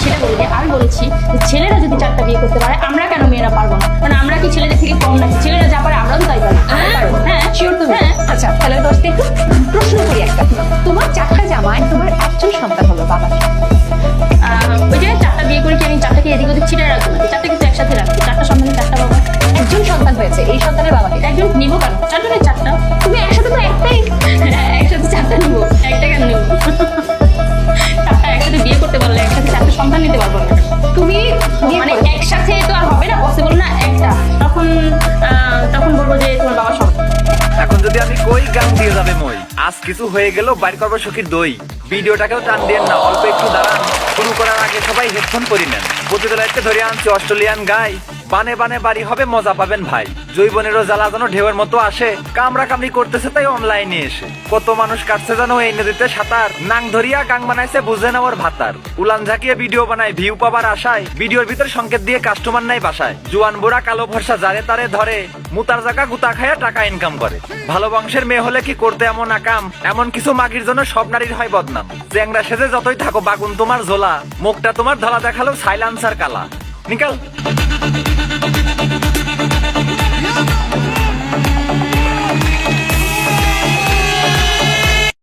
সেটা বলি যে আমি বলেছি যে ছেলেরা যদি 4টা বিয়ে করতে পারে আমরা কেন মেয়েরা পারবো না? মানে আমরা কি ছেলেদের থেকে কম নাকি? ছেলেরা যা পারে আমরাও তো তাই পারি। হ্যাঁ শিওর তুমি? হ্যাঁ। আচ্ছা তাহলে দোস্ত একটু প্রশ্ন করি একটা, তোমার 4টা জামাই, তোমার একজন সন্তান হলো, বাবা ওই যে 4টা বিয়ে করে কি আমি 4টাকে এদিক ওদিক ছিটে রাখবো নাকি? 4টা কিন্তু একসাথে রাখবো। 4টা সন্তানের 4টা বাবা। একজন সন্তান হয়েছে, এই সন্তানের বাবাকে একজন নিবো কেন? 4জনের 4টা। তুমি একসাথে তো একটাই। একসাথে 4টা নিবো, একটা কেন নিবো? 4টা একসাথে বিয়ে করতে পারলে একসাথে 4টা সন্তান নিতে পারবো না। তুমি মানে একসাথে তো আর হবে না, পসিবল না একটা। তখন বলবো যে তোমার বাবা সব। এখন যদি আমি কই গান দিয়ে যাবে মই, আজ কিছু হয়ে গেল বাইর করবো সখীর দই। ভিডিওটাকেও টান দিয়েন না, অল্প একটু দাঁড়ান। শুরু করার আগে সবাই হেডফোন করি নেন। প্রতিবেলাতে ধরে আনছি অস্ট্রেলিয়ান গাই, বানে বানে বাড়ি হবে মজা পাবেন ভাই। জৈবনেরও জ্বালা যেন ঢেউয়ের মতো আসে, কামড়া কামড়ি করতেছে তাই অনলাইনে এসে। কত মানুষ কাটছে জানো এই নদীতে সাঁতার, নাং ধরিয়া গাং বানাইছে বুঝে নেওয়ার ভাতার। উলান ঝাঁকিয়ে ভিডিও বানায় ভিউ পাবার আশায়, ভিডিওর ভিতর সংকেত দিয়ে কাস্টমার নাই বাসায়। জুয়ান বুড়া কালো ভরসা যারে তারে ধরে, মুতার জায়গা গুতা খায়া টাকা ইনকাম করে। ভালো বংশের মেয়ে হলে কি করতে এমন আকাম, এমন কিছু মাগির জন্য সব নারীর হয় বদনাম। চ্যাংরা সেজে যতই থাকো বাগুন তোমার ঝোলা, মুখটা তোমার ধলা দেখালো সাইলেন্সার কালা। নিকাল।